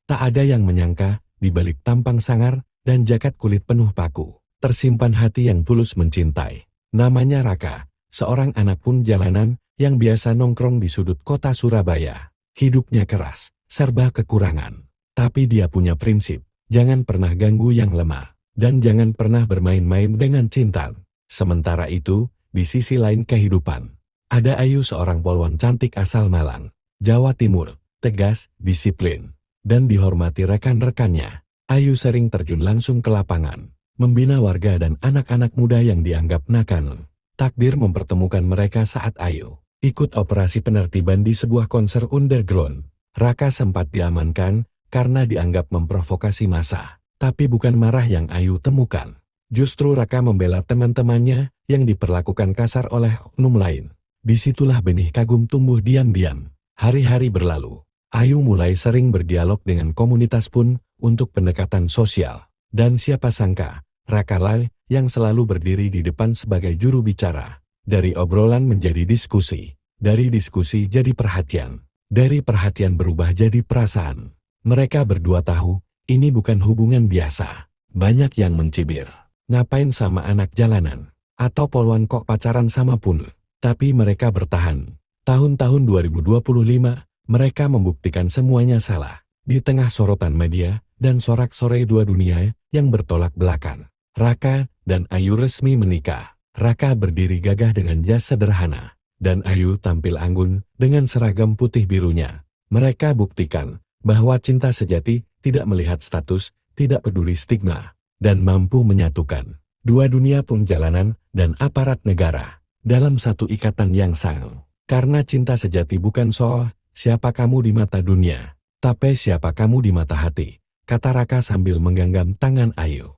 Tak ada yang menyangka, di balik tampang sangar dan jaket kulit penuh paku, tersimpan hati yang tulus mencintai. Namanya Raka, seorang anak pun jalanan yang biasa nongkrong di sudut kota Surabaya. Hidupnya keras, serba kekurangan. Tapi dia punya prinsip, jangan pernah ganggu yang lemah, dan jangan pernah bermain-main dengan cinta. Sementara itu, di sisi lain kehidupan, ada Ayu, seorang polwan cantik asal Malang, Jawa Timur, tegas, disiplin, dan dihormati rekan-rekannya. Ayu sering terjun langsung ke lapangan, membina warga dan anak-anak muda yang dianggap nakal. Takdir mempertemukan mereka saat Ayu ikut operasi penertiban di sebuah konser underground. Raka sempat diamankan karena dianggap memprovokasi massa, tapi bukan marah yang Ayu temukan. Justru Raka membela teman-temannya yang diperlakukan kasar oleh oknum lain. Disitulah benih kagum tumbuh diam-diam. Hari-hari berlalu, Ayu mulai sering berdialog dengan komunitas pun untuk pendekatan sosial. Dan siapa sangka, Raka lah yang selalu berdiri di depan sebagai juru bicara. Dari obrolan menjadi diskusi, dari diskusi jadi perhatian, dari perhatian berubah jadi perasaan. Mereka berdua tahu, ini bukan hubungan biasa. Banyak yang mencibir, ngapain sama anak jalanan, atau polwan kok pacaran sama pun. Tapi mereka bertahan. Tahun-tahun 2025, mereka membuktikan semuanya salah. Di tengah sorotan media dan sorak-sorai dua dunia yang bertolak belakang, Raka dan Ayu resmi menikah. Raka berdiri gagah dengan jas sederhana, dan Ayu tampil anggun dengan seragam putih birunya. Mereka buktikan bahwa cinta sejati tidak melihat status, tidak peduli stigma, dan mampu menyatukan dua dunia, pun jalanan dan aparat negara dalam satu ikatan yang sama. Karena cinta sejati bukan soal siapa kamu di mata dunia, tapi siapa kamu di mata hati, kata Raka sambil menggenggam tangan Ayu.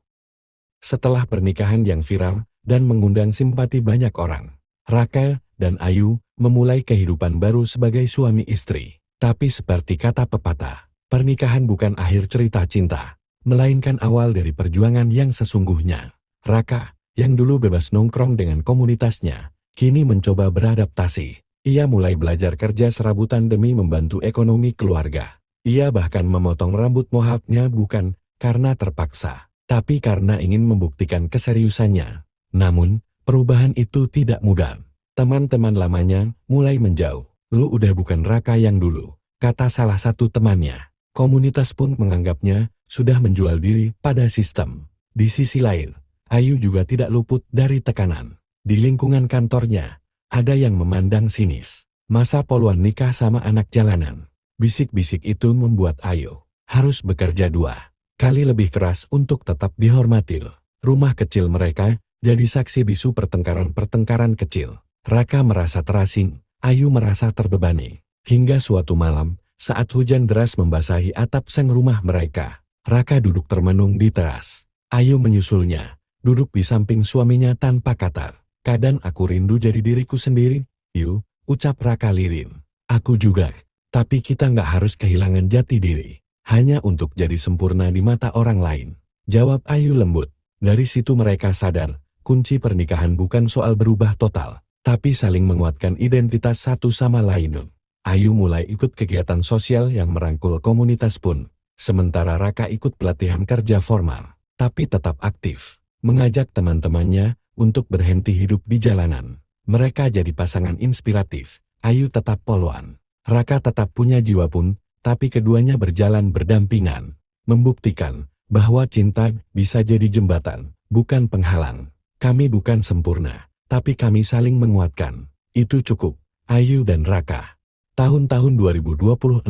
Setelah pernikahan yang viral dan mengundang simpati banyak orang, Raka dan Ayu memulai kehidupan baru sebagai suami istri. Tapi seperti kata pepatah, pernikahan bukan akhir cerita cinta, melainkan awal dari perjuangan yang sesungguhnya. Raka, yang dulu bebas nongkrong dengan komunitasnya, kini mencoba beradaptasi. Ia mulai belajar kerja serabutan demi membantu ekonomi keluarga. Ia bahkan memotong rambut mohawknya bukan karena terpaksa, tapi karena ingin membuktikan keseriusannya. Namun, perubahan itu tidak mudah. Teman-teman lamanya mulai menjauh. Lu udah bukan Raka yang dulu, kata salah satu temannya. Komunitas pun menganggapnya sudah menjual diri pada sistem. Di sisi lain, Ayu juga tidak luput dari tekanan. Di lingkungan kantornya, ada yang memandang sinis. Masa polwan nikah sama anak jalanan. Bisik-bisik itu membuat Ayu harus bekerja dua kali lebih keras untuk tetap dihormati. Rumah kecil mereka jadi saksi bisu pertengkaran-pertengkaran kecil. Raka merasa terasing, Ayu merasa terbebani. Hingga suatu malam, saat hujan deras membasahi atap seng rumah mereka, Raka duduk termenung di teras. Ayu menyusulnya, duduk di samping suaminya tanpa kata. Kadang aku rindu jadi diriku sendiri, Yu, ucap Raka lirih. Aku juga, tapi kita nggak harus kehilangan jati diri, hanya untuk jadi sempurna di mata orang lain, jawab Ayu lembut. Dari situ mereka sadar, kunci pernikahan bukan soal berubah total, tapi saling menguatkan identitas satu sama lain. Ayu mulai ikut kegiatan sosial yang merangkul komunitas pun, sementara Raka ikut pelatihan kerja formal, tapi tetap aktif, mengajak teman-temannya untuk berhenti hidup di jalanan. Mereka jadi pasangan inspiratif. Ayu tetap polwan, Raka tetap punya jiwa pun, tapi keduanya berjalan berdampingan, membuktikan bahwa cinta bisa jadi jembatan, bukan penghalang. Kami bukan sempurna, tapi kami saling menguatkan. Itu cukup, Ayu dan Raka. Tahun-tahun 2026,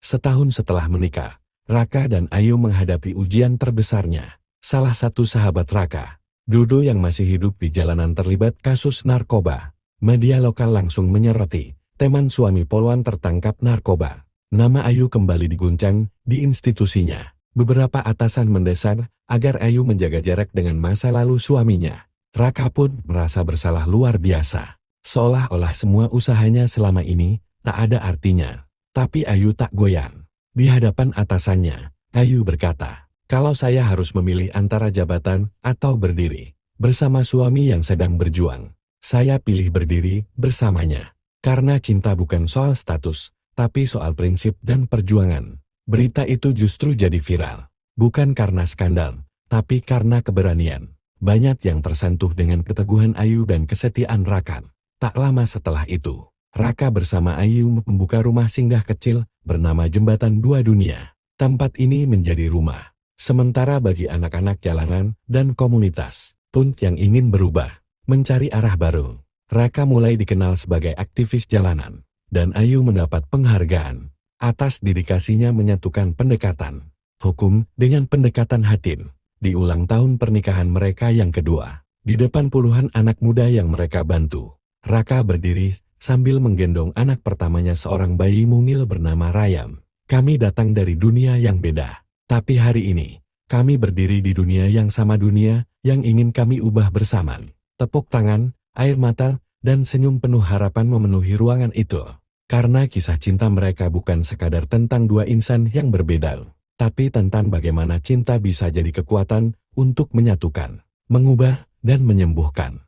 setahun setelah menikah, Raka dan Ayu menghadapi ujian terbesarnya. Salah satu sahabat Raka, Dodo, yang masih hidup di jalanan terlibat kasus narkoba. Media lokal langsung menyoroti, teman suami polwan tertangkap narkoba. Nama Ayu kembali diguncang di institusinya. Beberapa atasan mendesak agar Ayu menjaga jarak dengan masa lalu suaminya. Raka pun merasa bersalah luar biasa. Seolah-olah semua usahanya selama ini tak ada artinya. Tapi Ayu tak goyang. Di hadapan atasannya, Ayu berkata, kalau saya harus memilih antara jabatan atau berdiri bersama suami yang sedang berjuang, saya pilih berdiri bersamanya. Karena cinta bukan soal status, tapi soal prinsip dan perjuangan. Berita itu justru jadi viral. Bukan karena skandal, tapi karena keberanian. Banyak yang tersentuh dengan keteguhan Ayu dan kesetiaan Raka. Tak lama setelah itu, Raka bersama Ayu membuka rumah singgah kecil bernama Jembatan Dua Dunia. Tempat ini menjadi rumah sementara bagi anak-anak jalanan dan komunitas pun yang ingin berubah, mencari arah baru. Raka mulai dikenal sebagai aktivis jalanan, dan Ayu mendapat penghargaan atas dedikasinya menyatukan pendekatan hukum dengan pendekatan hati. Di ulang tahun pernikahan mereka yang kedua, di depan puluhan anak muda yang mereka bantu, Raka berdiri sambil menggendong anak pertamanya, seorang bayi mungil bernama Ryan. Kami datang dari dunia yang beda. Tapi hari ini, kami berdiri di dunia yang sama, dunia yang ingin kami ubah bersama. Tepuk tangan, air mata, dan senyum penuh harapan memenuhi ruangan itu. Karena kisah cinta mereka bukan sekadar tentang dua insan yang berbeda, tapi tentang bagaimana cinta bisa jadi kekuatan untuk menyatukan, mengubah, dan menyembuhkan.